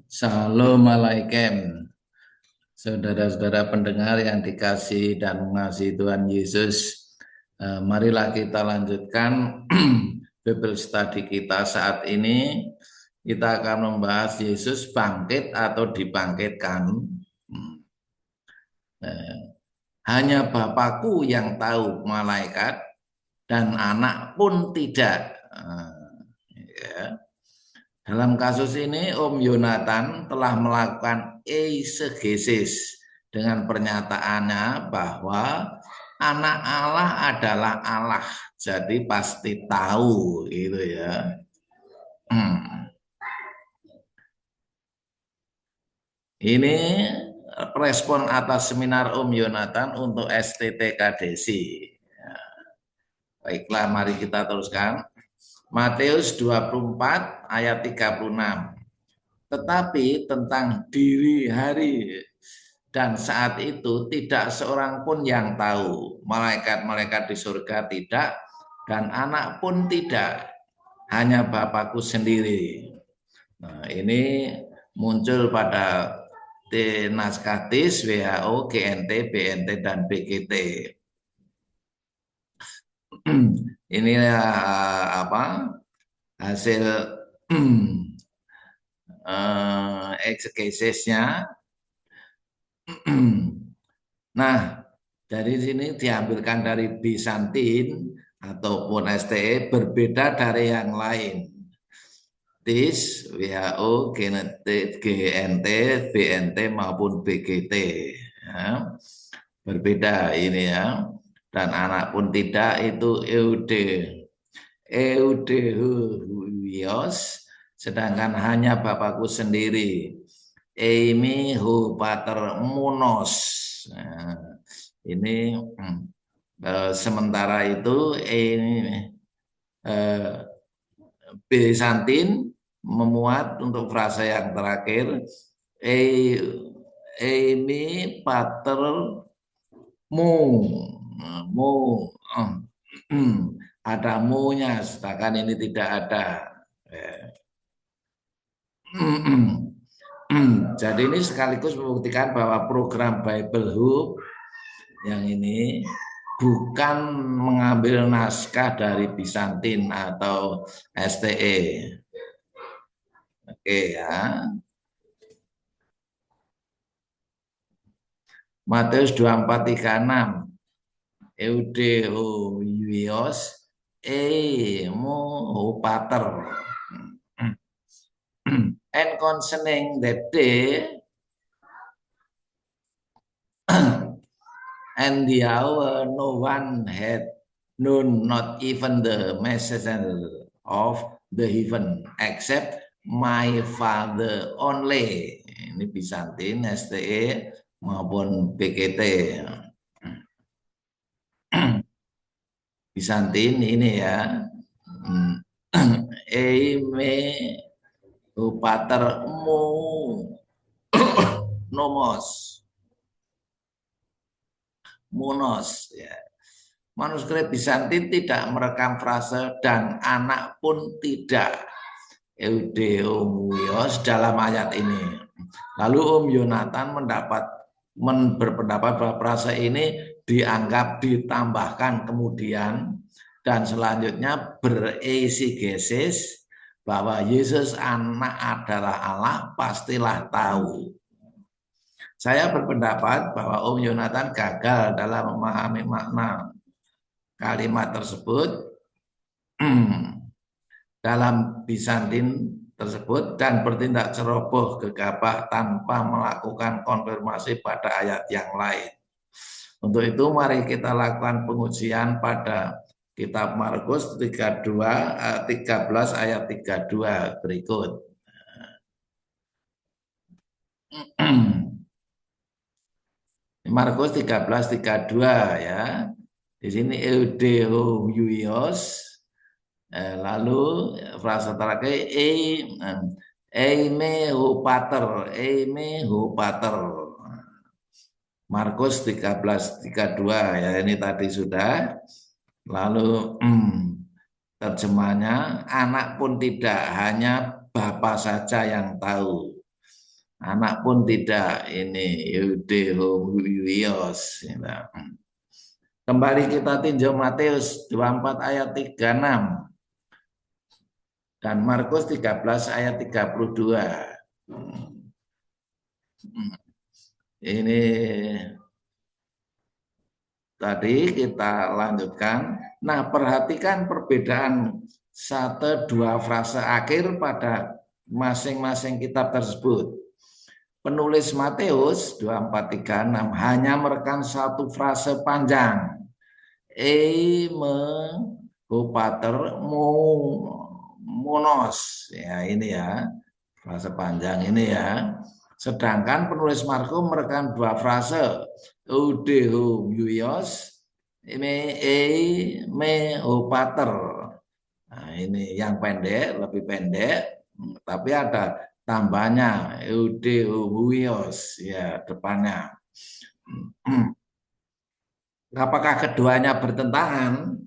Salam alaikum, saudara-saudara pendengar yang dikasih dan mengasihi Tuhan Yesus. Marilah kita lanjutkan Bible study kita saat ini. Kita akan membahas Yesus bangkit atau dibangkitkan. Eh, Hanya Bapakku yang tahu malaikat dan anak pun tidak. Ya. Dalam kasus ini Om Yonatan telah melakukan eisegesis dengan pernyataannya bahwa anak Allah adalah Allah. Jadi pasti tahu gitu ya. Ini respon atas seminar Om Yonatan untuk STTKDC. Baiklah, mari kita teruskan. Matius 24 ayat 36. Tetapi tentang diri hari dan saat itu tidak seorang pun yang tahu. Malaikat-malaikat di surga tidak, dan anak pun tidak. Hanya Bapakku sendiri. Nah, ini muncul pada naskah TIS, WHO, GNT, BNT, dan BGT. Ini apa hasil eksegesisnya. Nah, dari sini diambilkan dari Bizantin ataupun STE berbeda dari yang lain. TIS, WHO, GNT, BNT maupun BGT. Ya, berbeda ini ya. Dan anak pun tidak, itu Eudehuios, sedangkan hanya Bapakku sendiri. Eimi hu pater munos. Nah, ini sementara itu ini Bizantin memuat untuk frasa yang terakhir Eimi pater mu mu ada mu-nya, sedangkan ini tidak ada. Jadi ini sekaligus membuktikan bahwa program Bible Hub yang ini bukan mengambil naskah dari Bizantin atau STE. Oke ya. Matius 24:36. Eudeoios mo pater. And concerning that day and the hour, no one had known, not even the messenger of the heaven, except my Father only. Ini Bizantin, STE maupun BGT. Bizantin ini ya. Eime pater mu nomos munos ya. Manuskrip Bizantin tidak merekam frase dan anak pun tidak. Eudeomuios dalam ayat ini. Lalu Om Yonatan berpendapat bahwa frase ini dianggap ditambahkan kemudian dan selanjutnya bereisegesis bahwa Yesus anak adalah Allah, pastilah tahu. Saya berpendapat bahwa Om Yonatan gagal dalam memahami makna kalimat tersebut dalam Bizantin tersebut dan bertindak ceroboh gegabah tanpa melakukan konfirmasi pada ayat yang lain. Untuk itu mari kita lakukan pengujian pada kitab Markus 13 ayat 32 berikut. Markus 13:32 ya. Di sini Eudeoios Lalu frase terakhir eime hupater, eime hupater. Markus 13:32 ya, ini tadi sudah. Lalu terjemahnya, anak pun tidak, hanya Bapa saja yang tahu. Anak pun tidak, ini Yudehoios. Kembali kita tinjau Matius 24 ayat 36 dan Markus 13 ayat 32. Ini tadi kita lanjutkan. Nah, perhatikan perbedaan satu dua frase akhir pada masing-masing kitab tersebut. Penulis Matius 24:36 hanya merekam satu frase panjang. Eime hupater monos. Ya, ini ya. Frase panjang ini ya. Sedangkan penulis Markus merekam dua frase. Eudeo Yuios me hupater. Nah, ini yang pendek, lebih pendek, tapi ada tambahnya Eudeuios ya depannya. Apakah keduanya bertentangan?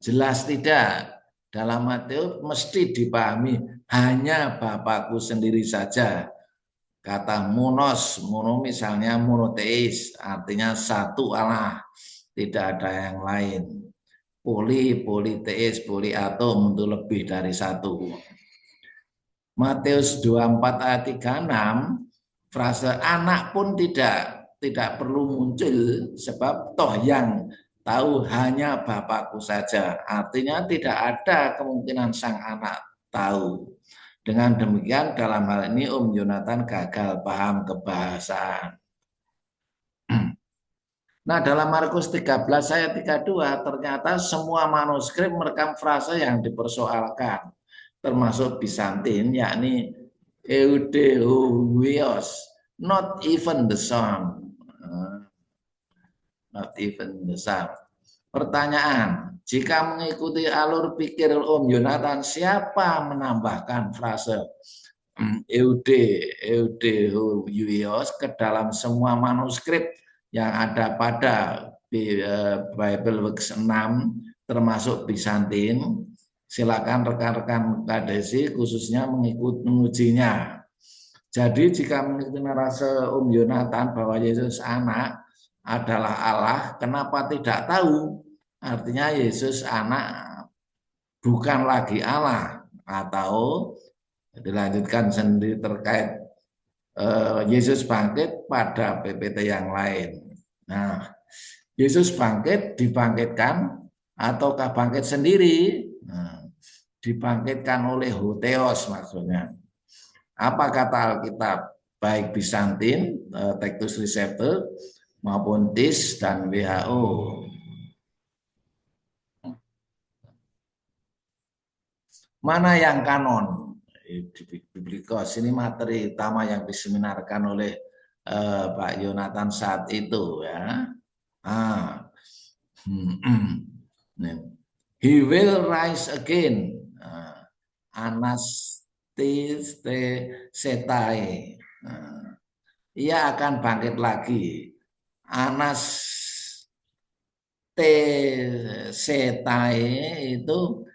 Jelas tidak. Dalam Matius mesti dipahami hanya Bapakku sendiri saja. Kata monos, mono misalnya monoteis, artinya satu Allah, tidak ada yang lain. Politeis, poliatom untuk lebih dari satu. Matius 24 ayat 36, frase anak pun tidak perlu muncul sebab toh yang tahu hanya Bapakku saja. Artinya tidak ada kemungkinan sang anak tahu. Dengan demikian dalam hal ini Om Yonatan gagal paham kebahasaan. Nah, dalam Markus 13 ayat 32 ternyata semua manuskrip merekam frase yang dipersoalkan, termasuk Bizantin, yakni Eudeuios, not even the son. Not even the son. Pertanyaan, jika mengikuti alur pikir Om Yonatan, siapa menambahkan frase Eudeuios ke dalam semua manuskrip yang ada pada Bible Works 6 termasuk Bizantin? Silakan rekan-rekan KDC khususnya mengujinya. Jadi jika mengikuti narasi Om Yonatan bahwa Yesus anak adalah Allah, kenapa tidak tahu? Artinya Yesus anak bukan lagi Allah. Atau dilanjutkan sendiri terkait Yesus bangkit pada PPT yang lain. Nah, Yesus bangkit, dibangkitkan ataukah bangkit sendiri? Nah, dibangkitkan oleh Hotheos maksudnya. Apa kata Alkitab? Baik Bizantin, Textus Receptus, maupun TIS dan WHO. Mana yang kanon? Biblikos ini materi utama yang diseminarkan oleh Pak Yonatan saat itu ya. He will rise again. Anastesetai. Ia akan bangkit lagi. Anastesetai itu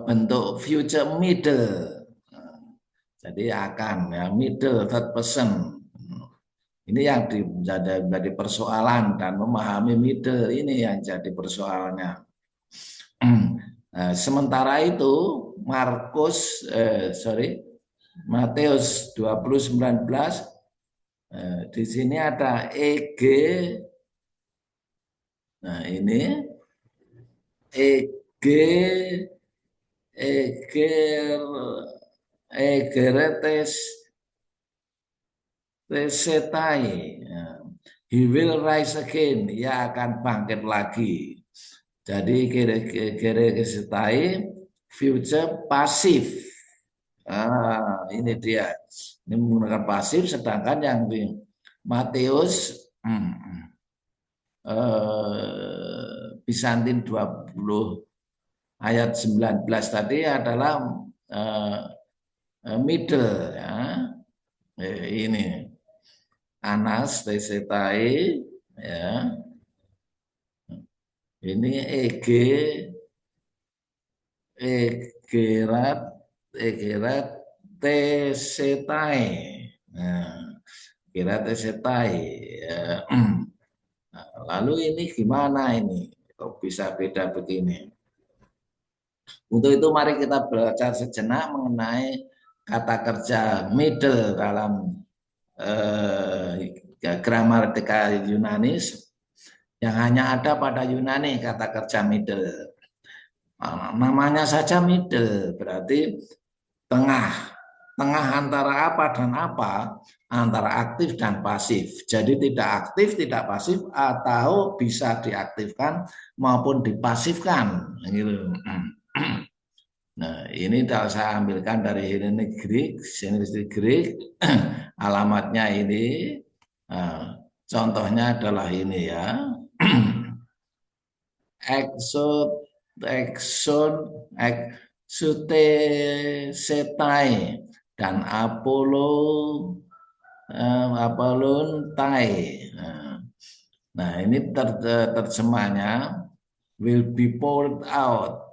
bentuk future middle. Jadi akan ya middle third person. Ini yang jadi persoalan dan memahami middle ini yang jadi persoalannya. Sementara itu Matius 20:19 di sini ada EG. Nah, ini egeretes tesetai. He will rise again. Ia akan bangkit lagi. Jadi geregesetai future pasif. Ini dia. Ini menggunakan pasif, sedangkan yang di Matius Bizantin 24 ayat 19 tadi adalah middle ya. Ini Anas tesetai ya. Ini egerat egerat tesetai. Nah, egerat tesetai ya. Nah, lalu ini gimana ini? Kok bisa beda begini? Untuk itu mari kita belajar sejenak mengenai kata kerja middle dalam gramatika Yunani yang hanya ada pada Yunani kata kerja middle. Namanya saja middle berarti tengah. Tengah antara apa dan apa? Antara aktif dan pasif. Jadi tidak aktif, tidak pasif atau bisa diaktifkan maupun dipasifkan gitu. Nah, ini saya ambilkan dari Hellenic Greek, alamatnya ini. Nah, contohnya adalah ini ya. Exotesetai dan Apollon Tai. Nah, ini terjemahnya will be poured out.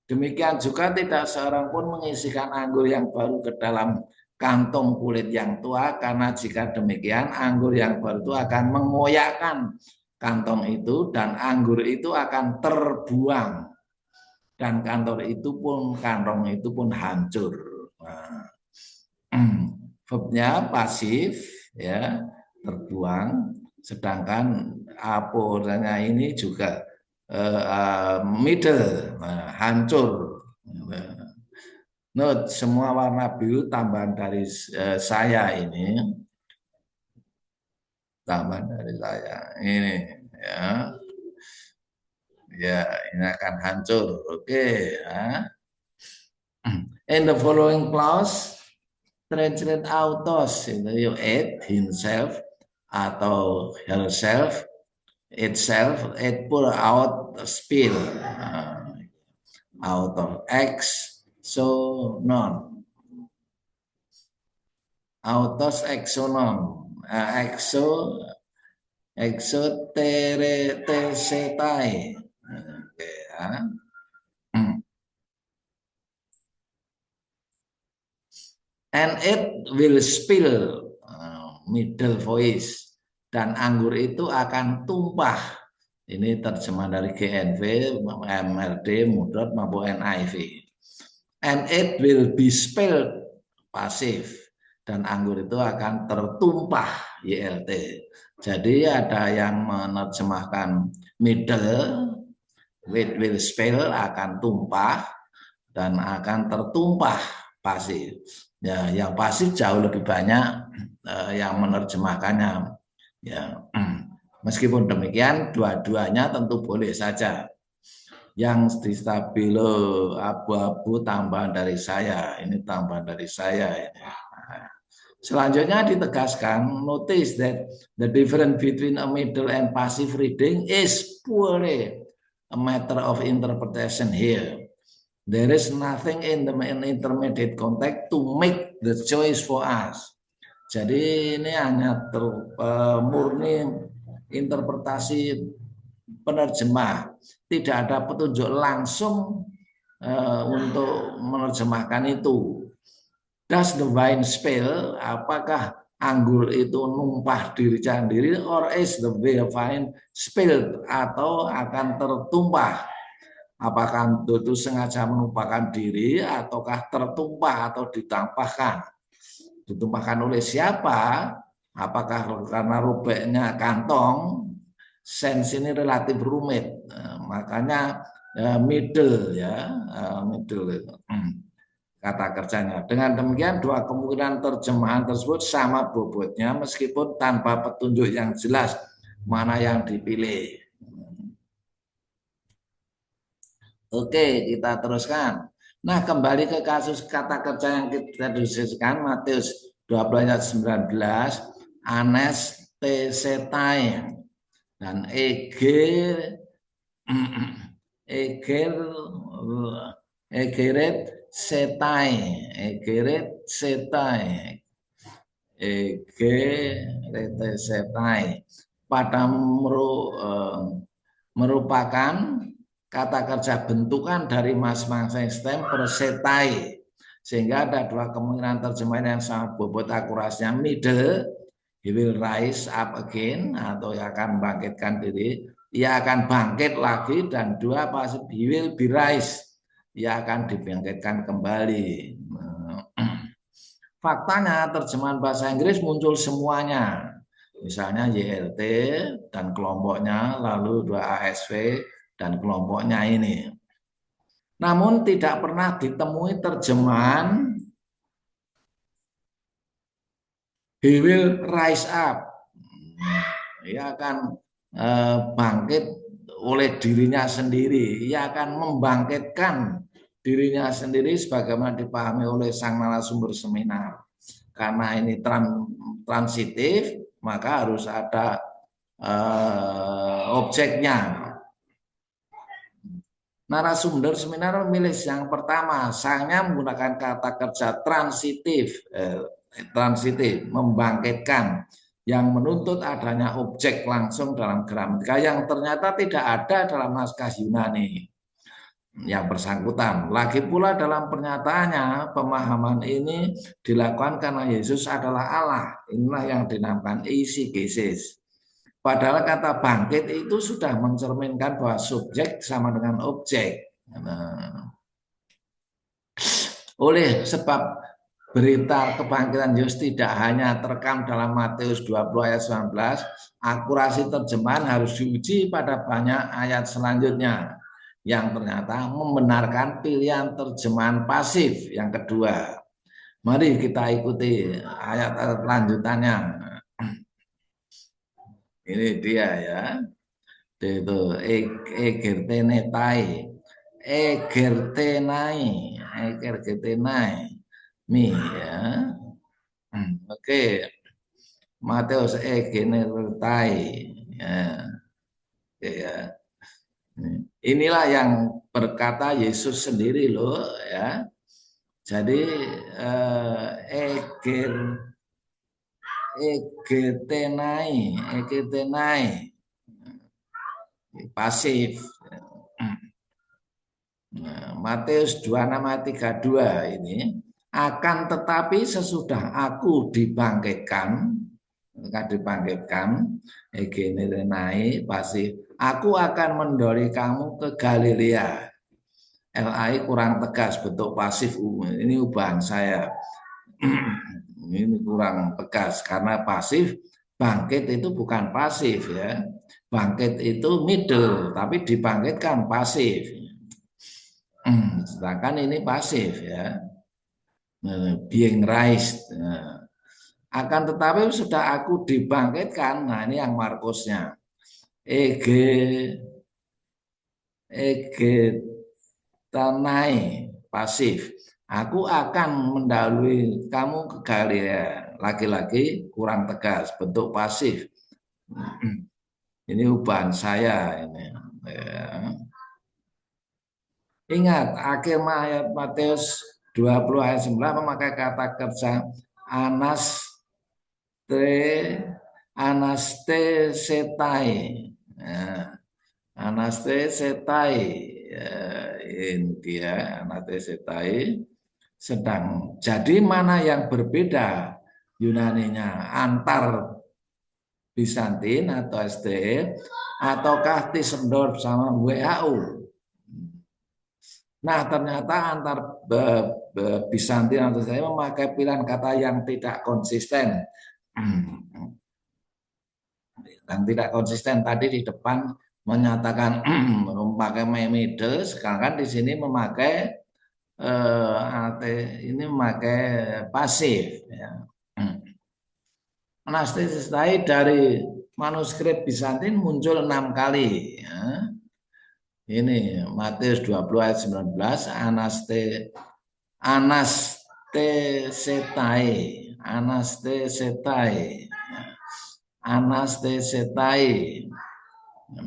Demikian juga tidak seorang pun mengisikan anggur yang baru ke dalam kantong kulit yang tua, karena jika demikian anggur yang baru itu akan mengoyakkan kantong itu dan anggur itu akan terbuang dan kantong itu pun hancur. Nah, verbnya pasif ya, terbuang, sedangkan apornya ini juga middle, hancur. Note, semua warna biru tambahan dari saya ini, tambahan dari saya ini ya, ya ini akan hancur. Oke, ya. In the following clause, translate autos, you it himself atau herself, itself, it pour out, spill. Auto X so non autos exonon exoteretesetai. And it will spill, middle voice, dan anggur itu akan tumpah. Ini terjemah dari GNV, MRD, Mudot maupun NIV. And it will be spilled, pasif, dan anggur itu akan tertumpah, YLT. Jadi ada yang menerjemahkan middle, it will spill, akan tumpah, dan akan tertumpah, pasif. Ya, yang pasif jauh lebih banyak yang menerjemahkannya. Ya, meskipun demikian, dua-duanya tentu boleh saja. Yang di stabilo abu-abu tambahan dari saya, ini tambahan dari saya ini. Selanjutnya ditegaskan, notice that the difference between a middle and passive reading is purely a matter of interpretation here. There is nothing in the intermediate context to make the choice for us. Jadi ini hanya murni interpretasi penerjemah, tidak ada petunjuk langsung untuk menerjemahkan itu. Does the wine spill? Apakah anggur itu numpah diri sendiri, or is the wine spilled, atau akan tertumpah? Apakah itu sengaja menumpahkan diri, ataukah tertumpah atau ditampahkan? Ditumpahkan oleh siapa? Apakah karena robeknya kantong? Sense ini relatif rumit, makanya middle ya, middle kata kerjanya. Dengan demikian dua kemungkinan terjemahan tersebut sama bobotnya meskipun tanpa petunjuk yang jelas mana yang dipilih. Oke, kita teruskan. Nah, kembali ke kasus kata kerja yang kita diskusikan, Matius 20 ayat 19, anes tesetai dan eger egeret setai, egeret setai, egeret setai. Pada merupakan kata kerja bentukan dari masing-masing stem persetai, sehingga ada dua kemungkinan terjemahan yang sangat bobot akurasinya. Middle, he will rise up again, atau yang akan bangkitkan diri, ia akan bangkit lagi. Dan dua, pasif, he will be rise, ia akan dibangkitkan kembali. Faktanya terjemahan bahasa Inggris muncul semuanya, misalnya YLT dan kelompoknya, lalu dua ASV dan kelompoknya ini. Namun tidak pernah ditemui terjemahan he will rise up, ia akan bangkit oleh dirinya sendiri, ia akan membangkitkan dirinya sendiri sebagaimana dipahami oleh sang narasumber seminar. Karena ini transitif, maka harus ada objeknya. Narasumber seminar memilih yang pertama, sangnya menggunakan kata kerja transitif, membangkitkan, yang menuntut adanya objek langsung dalam gramatika yang ternyata tidak ada dalam naskah Yunani yang bersangkutan. Lagi pula dalam pernyataannya, pemahaman ini dilakukan karena Yesus adalah Allah. Inilah yang dinamakan eisegesis. Padahal kata bangkit itu sudah mencerminkan bahwa subjek sama dengan objek. Oleh sebab berita kebangkitan Yesus tidak hanya terekam dalam Matius 20 ayat 19, akurasi terjemahan harus diuji pada banyak ayat selanjutnya yang ternyata membenarkan pilihan terjemahan pasif yang kedua. Mari kita ikuti ayat-ayat lanjutannya. Ini dia ya. Itu egertenetai, egertenai nih ya. Oke, Matius egertenetai ya. Ya. Inilah yang berkata Yesus sendiri loh ya. Jadi egertenai pasif. Matius 26:32 ini, akan tetapi sesudah aku dibangkitkan, egenerenai pasif, aku akan mendorong kamu ke Galilea. LAI kurang tegas, bentuk pasif, ini ubahan saya. Ini kurang tegas karena pasif, bangkit itu bukan pasif ya. Bangkit itu middle, tapi dibangkitkan pasif. Sedangkan ini pasif ya, being raised. Akan tetapi sudah aku dibangkitkan. Nah ini yang Markusnya. Tanai pasif. Aku akan mendahului kamu ke Galilea. Lagi-lagi kurang tegas, bentuk pasif. Ini ubahan saya ini. Ya. Ingat, akhir ayat Matius 20 ayat 9 memakai kata kerja anastesetai. Nah, anastesetai. Ini dia anastesetai. Sedang. Jadi mana yang berbeda Yunaninya? Antar Bizantin atau SDE ataukah Tischendorf sama WHO? Nah, ternyata antar Bizantin atau saya memakai pilihan kata yang tidak konsisten. Yang tidak konsisten tadi di depan menyatakan memakai middle, sekarang di sini memakai ini memakai pasif. Ya. Anastasistai dari manuskrip Bizantin muncul 6 kali. Ya. Ini Matius 20 ayat 19, anastesetai.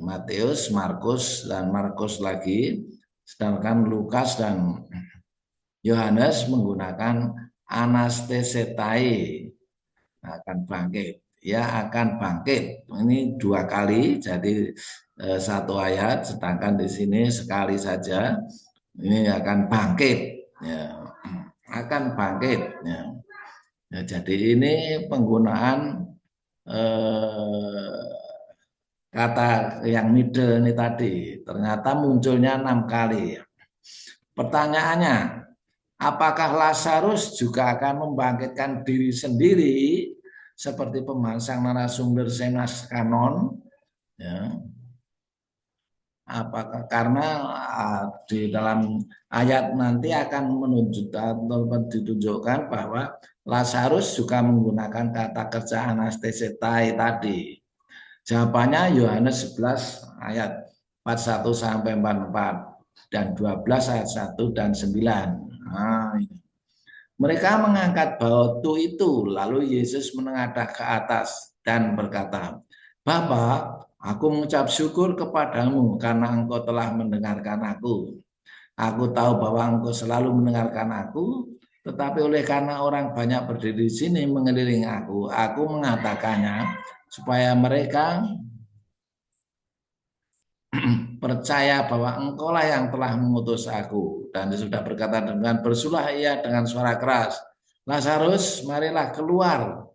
Matius, Markus, dan Markus lagi. Sedangkan Lukas dan Yohanes menggunakan anastesetai, akan bangkit. Ya akan bangkit. Ini dua kali, jadi satu ayat, sedangkan di sini sekali saja. Ini akan bangkit. Ya, akan bangkit. Ya. Ya, jadi ini penggunaan kata yang middle ini tadi ternyata munculnya 6 kali. Pertanyaannya, apakah Lazarus juga akan membangkitkan diri sendiri seperti pembahasan narasumber Zenas Kanon? Ya. Apakah karena di dalam ayat nanti akan ditunjukkan bahwa Lazarus juga menggunakan kata kerja anastesetai tadi. Jawabannya Yohanes 11 ayat 41 sampai 44 dan 12 ayat 1 dan 9. Nah, ini. Mereka mengangkat batu itu, lalu Yesus menengadah ke atas dan berkata, Bapa, aku mengucap syukur kepadamu karena engkau telah mendengarkan aku. Aku tahu bahwa engkau selalu mendengarkan aku, tetapi oleh karena orang banyak berdiri di sini mengelilingi aku mengatakannya supaya mereka percaya bahwa engkaulah yang telah mengutus aku. Dan dia sudah berkata dengan bersulah ia dengan suara keras, Lazarus, marilah keluar.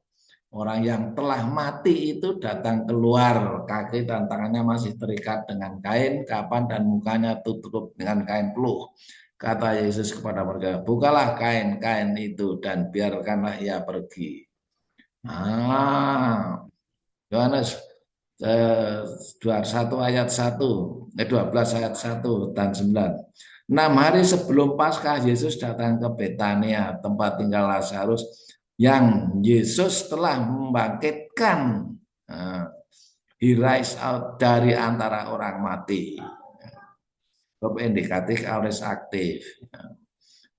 Orang yang telah mati itu datang keluar, kaki dan tangannya masih terikat dengan kain kapan dan mukanya tutup dengan kain peluh. Kata Yesus kepada mereka, bukalah kain-kain itu dan biarkanlah ia pergi. Yohanes 21 ayat 1, 12 ayat 1 dan 9. 6 hari sebelum Paskah Yesus datang ke Betania, tempat tinggal Lazarus yang Yesus telah membangkitkan. He rise out dari antara orang mati. Verb indikatif alias aktif.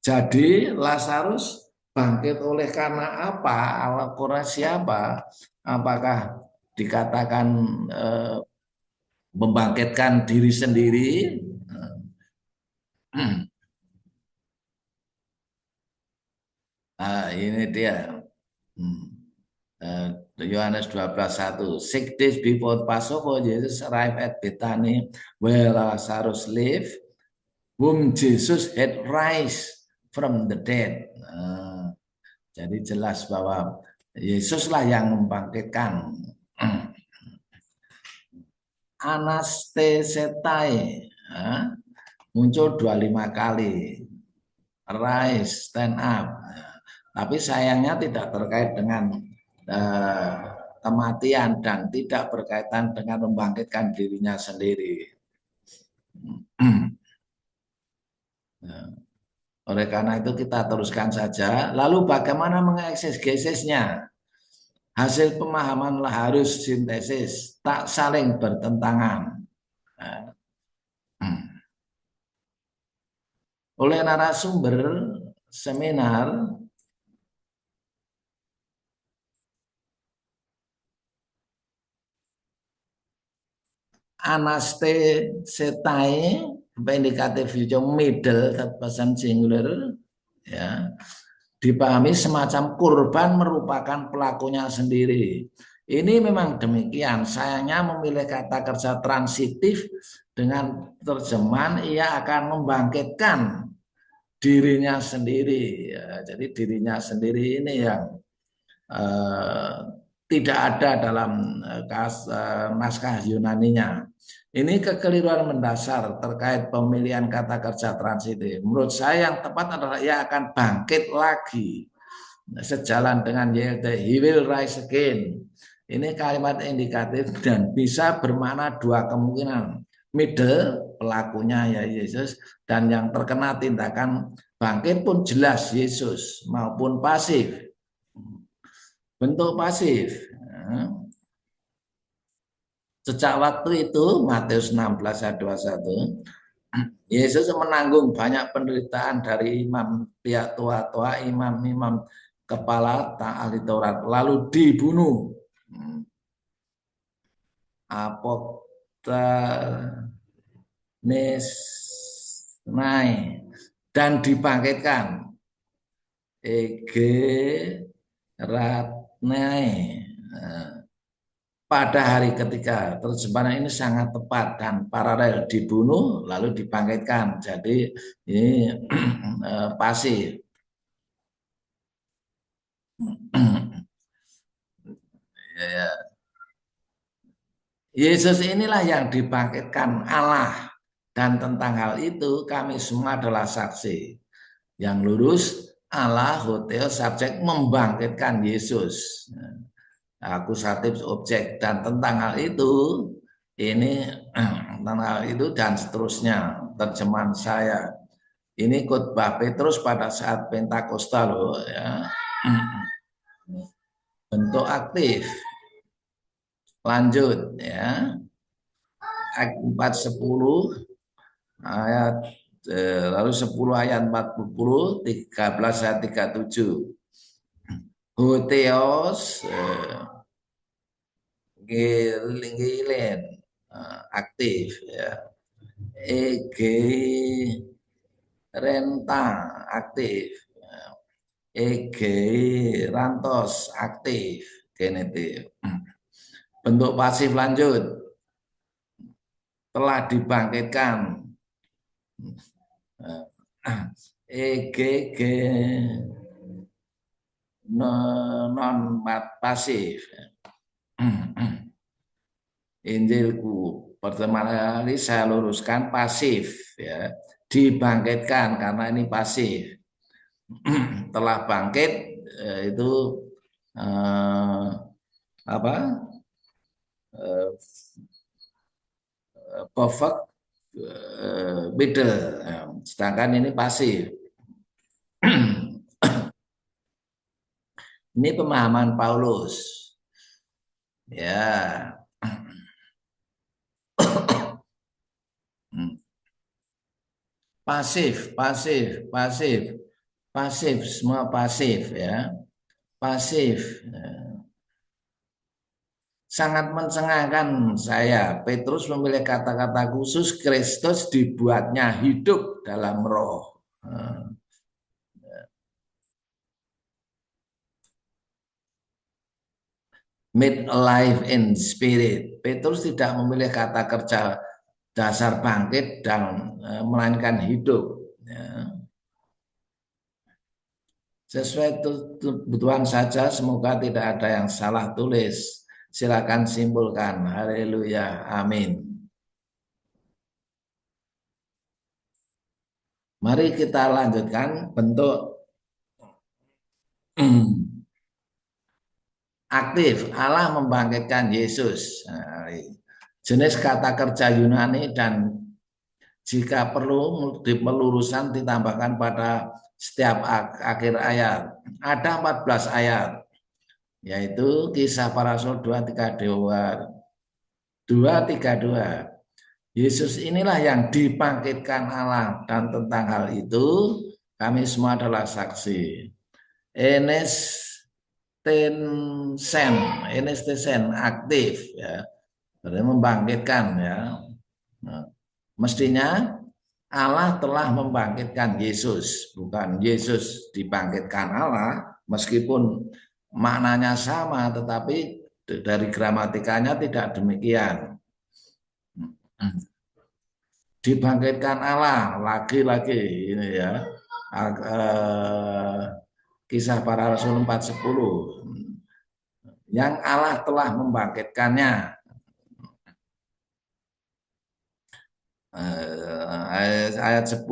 Jadi Lazarus bangkit oleh karena apa? Karena siapa? Apakah dikatakan membangkitkan diri sendiri? Ini dia. Yohanes 12:1. 6 days before Passover, Jesus arrived at Bethany where Lazarus lived, whom Jesus had raised from the dead. Jadi jelas bahwa Yesuslah yang membangkitkan. Anastesetai muncul 25 kali. Rise, stand up. Tapi sayangnya tidak terkait dengan kematian dan tidak berkaitan dengan membangkitkan dirinya sendiri. Oleh karena itu kita teruskan saja. Lalu bagaimana mengeksegesisnya? Hasil pemahaman harus sintesis, tak saling bertentangan. Oleh narasumber seminar anastesetai indikatif middle person singular ya dipahami semacam kurban merupakan pelakunya sendiri. Ini memang demikian. Sayangnya memilih kata kerja transitif dengan terjemahan ia akan membangkitkan dirinya sendiri. Ya, jadi dirinya sendiri ini yang tidak ada dalam naskah Yunaninya. Ini kekeliruan mendasar terkait pemilihan kata kerja transitif. Menurut saya yang tepat adalah ia akan bangkit lagi. Sejalan dengan he will rise again. Ini kalimat indikatif dan bisa bermakna dua kemungkinan. Middle, pelakunya ya Yesus, dan yang terkena tindakan bangkit pun jelas Yesus, maupun pasif. Bentuk pasif. Sejak waktu itu, Matius 16 ayat 21, Yesus menanggung banyak penderitaan dari imam pihak tua-tua, imam-imam kepala ahli Taurat, lalu dibunuh. Nesnai dan dibangkitkan Ege Ratnai pada hari ketiga. Terjemahan ini sangat tepat dan paralel, dibunuh lalu dibangkitkan. Jadi ini pasif. Ya. Yesus inilah yang dibangkitkan Allah, dan tentang hal itu kami semua adalah saksi. Yang lurus Allah hotel subjek membangkitkan Yesus. Akusatif objek, dan tentang hal itu ini tentang hal itu dan seterusnya terjemahan saya. Ini khotbah Petrus pada saat Pentakosta loh ya. Bentuk aktif. Lanjut ya. Ayat 4:10 ayat lalu 10 ayat 40, 13 ayat 37. Hoteos gilen aktif ya. Ege renta aktif. Ege rantos aktif. Genetif. Bentuk pasif lanjut. Telah dibangkitkan. EGG non pasif. Injilku pertama kali saya luruskan pasif ya, dibangkitkan karena ini pasif. Telah bangkit itu apa? Perfect middle, sedangkan ini pasif. Ini pemahaman Paulus ya. Pasif, pasif, pasif, pasif, semua pasif ya, pasif. Sangat mencengangkan saya. Petrus memilih kata-kata khusus, Kristus dibuatnya hidup dalam roh. Made alive in spirit. Petrus tidak memilih kata kerja dasar bangkit dan melainkan hidup. Sesuai kebutuhan saja, semoga tidak ada yang salah tulis. Silakan simpulkan. Haleluya. Amin. Mari kita lanjutkan bentuk aktif. Allah membangkitkan Yesus. Jenis kata kerja Yunani dan jika perlu pelurusan ditambahkan pada setiap akhir ayat. Ada 14 ayat. Yaitu Kisah Para Rasul 2:32. 2:32. Yesus inilah yang dibangkitkan Allah, dan tentang hal itu kami semua adalah saksi. Enes Tesen aktif ya, berarti membangkitkan ya. Nah, mestinya Allah telah membangkitkan Yesus, bukan Yesus dibangkitkan Allah, meskipun maknanya sama, tetapi dari gramatikanya tidak demikian. Dibangkitkan Allah lagi-lagi ini ya. Kisah Para Rasul 4:10. Yang Allah telah membangkitkannya. Ayat 10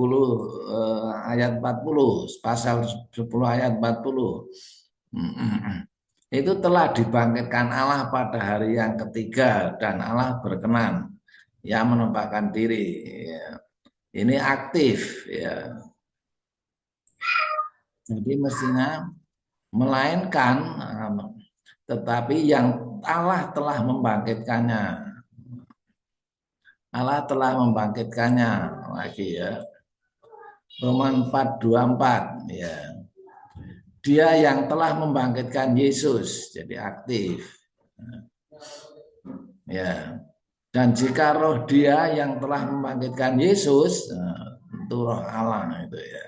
ayat 40, pasal 10 ayat 40. Itu telah dibangkitkan Allah pada hari yang ketiga dan Allah berkenan ya menampakkan diri. Ini aktif ya. Jadi mestinya melainkan, tetapi yang Allah telah membangkitkannya. Allah telah membangkitkannya lagi ya. Roma 4:24 ya. Dia yang telah membangkitkan Yesus, jadi aktif. Ya. Dan jika roh Dia yang telah membangkitkan Yesus, itu roh Allah itu ya,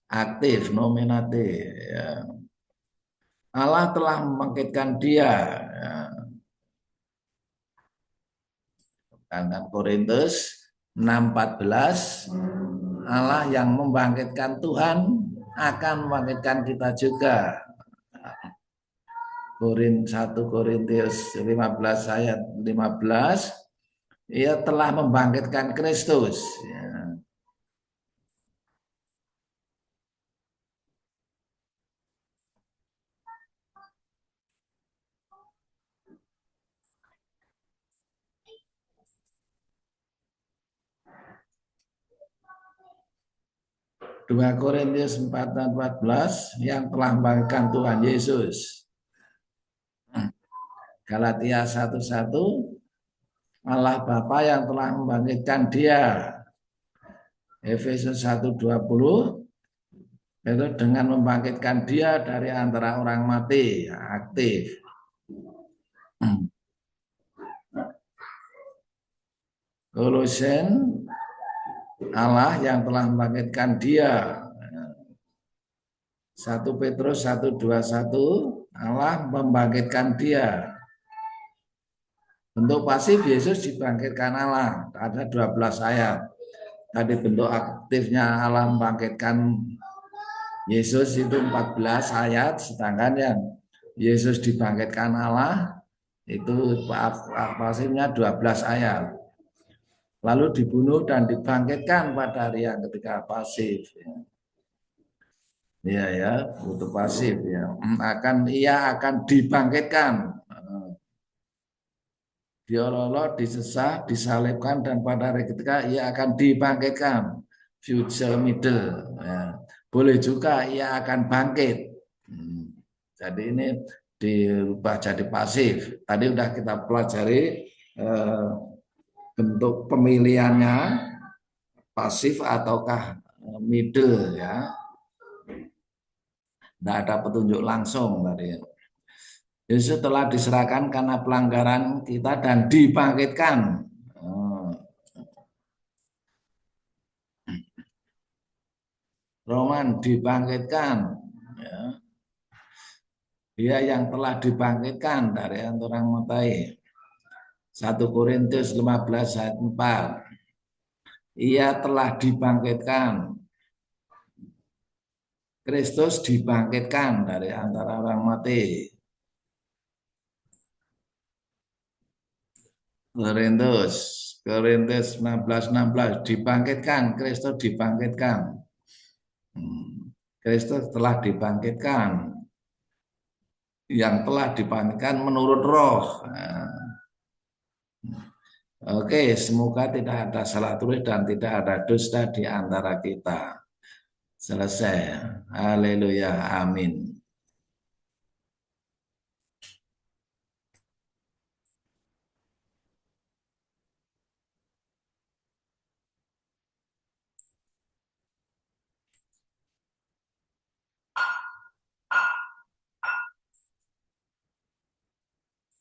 aktif nominatif. Ya. Allah telah membangkitkan Dia. Ya. Kan Korintus 6:14, Allah yang membangkitkan Tuhan akan membangkitkan kita juga. 1 Korintus 15 ayat 15, Ia telah membangkitkan Kristus. Ya. 2 Korintus 4 dan 14, yang telah membangkitkan Tuhan Yesus. Galatia 1:1, Allah Bapa yang telah membangkitkan Dia. Efesus 1:20, itu dengan membangkitkan Dia dari antara orang mati, aktif. Kolose, Allah yang telah membangkitkan Dia. 1 Petrus 1:21, Allah membangkitkan Dia. Bentuk pasif Yesus dibangkitkan Allah, ada 12 ayat. Tadi bentuk aktifnya Allah membangkitkan Yesus itu 14 ayat, sedangkan yang Yesus dibangkitkan Allah itu pasifnya 12 ayat. Lalu dibunuh dan dibangkitkan pada hari yang ketiga, pasif. Ya, butuh pasif ya. Ia akan dibangkitkan. Diolok, disesah, disalibkan, dan pada hari ketiga ia akan dibangkitkan. Future middle. Ya. Boleh juga ia akan bangkit. Jadi ini dirubah jadi pasif. Tadi sudah kita pelajari bentuk pemilihannya, pasif ataukah middle ya. Tidak ada petunjuk langsung tadi. Yesus telah diserahkan karena pelanggaran kita dan dibangkitkan. Roman dibangkitkan. Ya. Dia yang telah dibangkitkan dari antara orang mati. 1 Korintus 15 ayat 4. Ia telah dibangkitkan. Kristus dibangkitkan dari antara orang mati. Korintus 16 dibangkitkan, Kristus dibangkitkan. Kristus telah dibangkitkan. Yang telah dibangkitkan menurut roh. Oke, semoga tidak ada salah tulis dan tidak ada dusta di antara kita. Selesai. Haleluya. Amin.